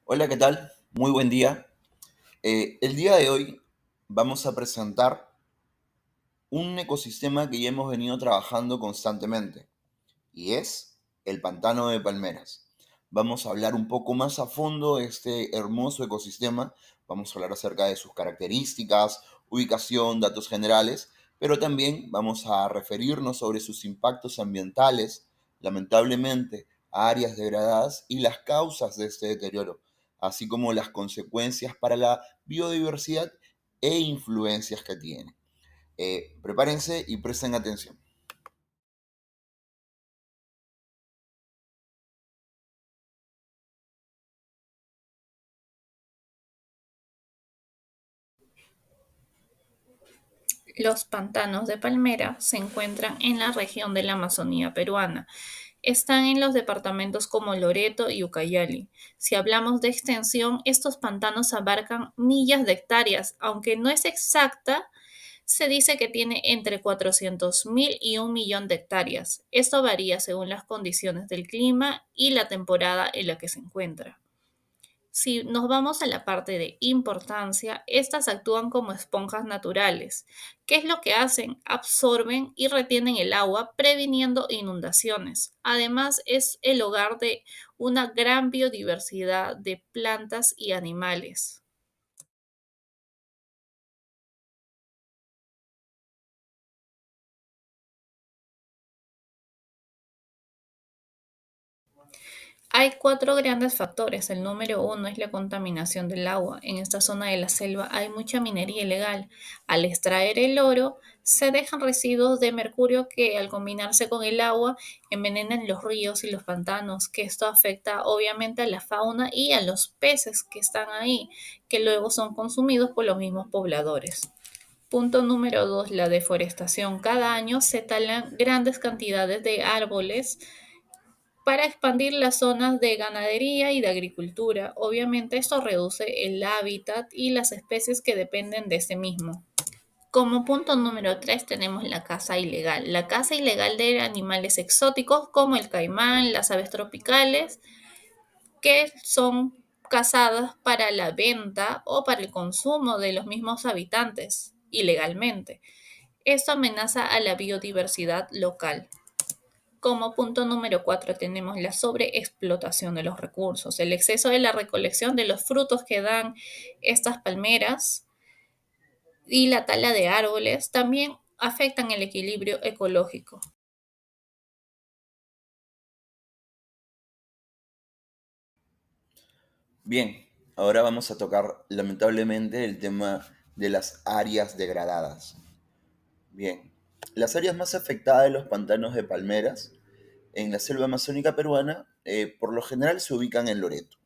Hola, ¿qué tal? Muy buen día. El día de hoy vamos a presentar un ecosistema que ya hemos venido trabajando constantemente y es el pantano de Palmeras. Vamos a hablar un poco más a fondo de este hermoso ecosistema. Vamos a hablar acerca de sus características, ubicación, datos generales, pero también vamos a referirnos sobre sus impactos ambientales, lamentablemente, a áreas degradadas y las causas de este deterioro, así como las consecuencias para la biodiversidad e influencias que tiene. Prepárense y presten atención. Los pantanos de palmera se encuentran en la región de la Amazonía peruana. Están en los departamentos como Loreto y Ucayali. Si hablamos de extensión, estos pantanos abarcan millas de hectáreas, aunque no es exacta. Se dice que tiene entre 400.000 y 1 millón de hectáreas. Esto varía según las condiciones del clima y la temporada en la que se encuentra. Si nos vamos a la parte de importancia, estas actúan como esponjas naturales. ¿Qué es lo que hacen? Absorben y retienen el agua, previniendo inundaciones. Además, es el hogar de una gran biodiversidad de plantas y animales. Hay cuatro grandes factores. El número uno es la contaminación del agua. En esta zona de la selva hay mucha minería ilegal. Al extraer el oro, se dejan residuos de mercurio que al combinarse con el agua envenenan los ríos y los pantanos, que esto afecta obviamente a la fauna y a los peces que están ahí, que luego son consumidos por los mismos pobladores. Punto número dos, la deforestación. Cada año se talan grandes cantidades de árboles para expandir las zonas de ganadería y de agricultura. Obviamente esto reduce el hábitat y las especies que dependen de este mismo. Como punto número 3 tenemos la caza ilegal. La caza ilegal de animales exóticos como el caimán, las aves tropicales, que son cazadas para la venta o para el consumo de los mismos habitantes ilegalmente. Esto amenaza a la biodiversidad local. Como punto número 4 tenemos la sobreexplotación de los recursos, el exceso de la recolección de los frutos que dan estas palmeras y la tala de árboles también afectan el equilibrio ecológico. Bien, ahora vamos a tocar lamentablemente el tema de las áreas degradadas. Bien, las áreas más afectadas de los pantanos de palmeras en la selva amazónica peruana por lo general se ubican en Loreto.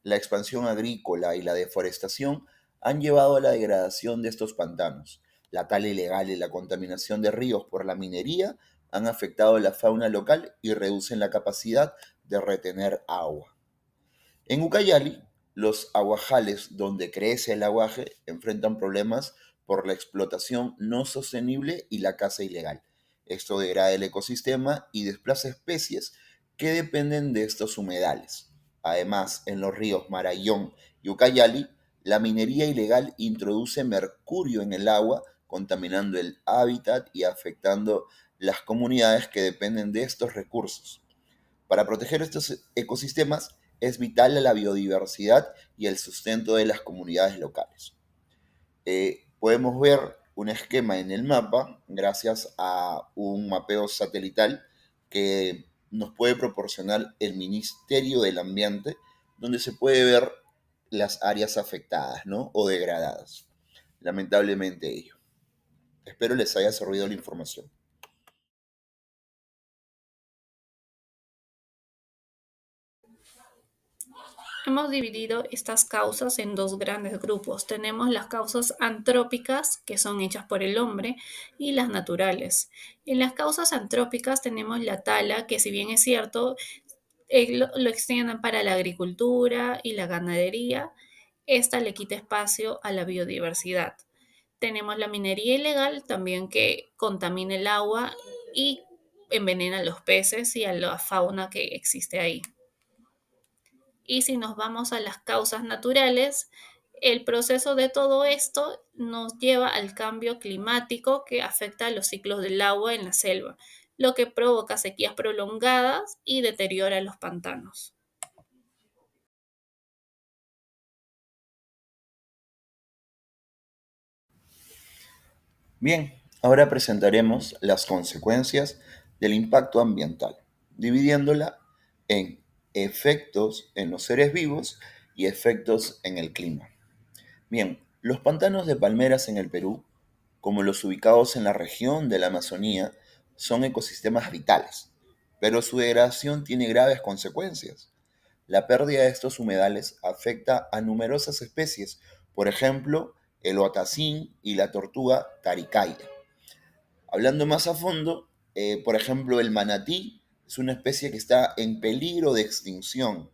La expansión agrícola y la deforestación han llevado a la degradación de estos pantanos. La tala ilegal y la contaminación de ríos por la minería han afectado a la fauna local y reducen la capacidad de retener agua. En Ucayali, los aguajales donde crece el aguaje enfrentan problemas por la explotación no sostenible y la caza ilegal. Esto degrada el ecosistema y desplaza especies que dependen de estos humedales. Además, en los ríos Marayón y Ucayali, la minería ilegal introduce mercurio en el agua, contaminando el hábitat y afectando las comunidades que dependen de estos recursos. Para proteger estos ecosistemas es vital la biodiversidad y el sustento de las comunidades locales. Podemos ver un esquema en el mapa gracias a un mapeo satelital que nos puede proporcionar el Ministerio del Ambiente, donde se puede ver las áreas afectadas, ¿no? O degradadas. Lamentablemente ello. Espero les haya servido la información. Hemos dividido estas causas en dos grandes grupos. Tenemos las causas antrópicas, que son hechas por el hombre, y las naturales. En las causas antrópicas tenemos la tala, que si bien es cierto, lo extienden para la agricultura y la ganadería. Esta le quita espacio a la biodiversidad. Tenemos la minería ilegal también que contamina el agua y envenena a los peces y a la fauna que existe ahí. Y si nos vamos a las causas naturales, el proceso de todo esto nos lleva al cambio climático que afecta a los ciclos del agua en la selva, lo que provoca sequías prolongadas y deteriora los pantanos. Bien, ahora presentaremos las consecuencias del impacto ambiental, dividiéndola en efectos en los seres vivos y efectos en el clima. Bien, los pantanos de palmeras en el Perú, como los ubicados en la región de la Amazonía, son ecosistemas vitales, pero su degradación tiene graves consecuencias. La pérdida de estos humedales afecta a numerosas especies, por ejemplo, el huatacín y la tortuga caricaya. Hablando más a fondo, por ejemplo, el manatí es una especie que está en peligro de extinción.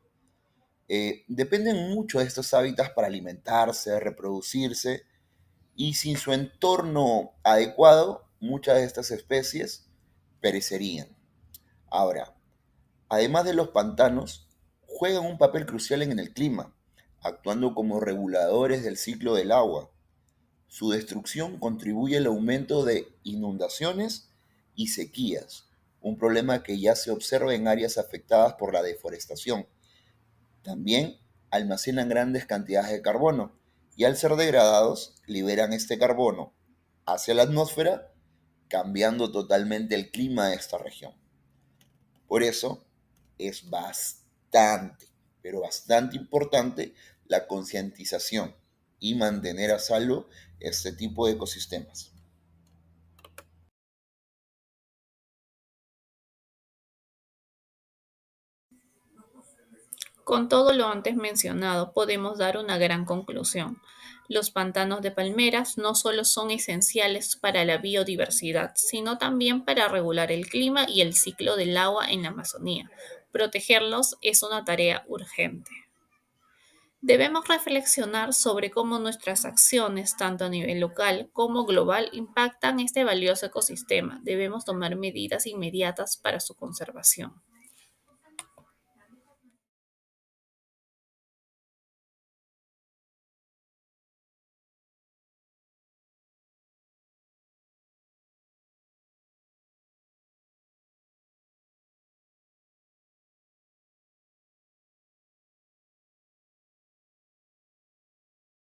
Dependen mucho de estos hábitats para alimentarse, reproducirse, y sin su entorno adecuado, muchas de estas especies perecerían. Ahora, además de los pantanos, juegan un papel crucial en el clima, actuando como reguladores del ciclo del agua. Su destrucción contribuye al aumento de inundaciones y sequías, un problema que ya se observa en áreas afectadas por la deforestación. También almacenan grandes cantidades de carbono y al ser degradados liberan este carbono hacia la atmósfera, cambiando totalmente el clima de esta región. Por eso es bastante, pero bastante importante la concientización y mantener a salvo este tipo de ecosistemas. Con todo lo antes mencionado, podemos dar una gran conclusión. Los pantanos de palmeras no solo son esenciales para la biodiversidad, sino también para regular el clima y el ciclo del agua en la Amazonía. Protegerlos es una tarea urgente. Debemos reflexionar sobre cómo nuestras acciones, tanto a nivel local como global, impactan este valioso ecosistema. Debemos tomar medidas inmediatas para su conservación.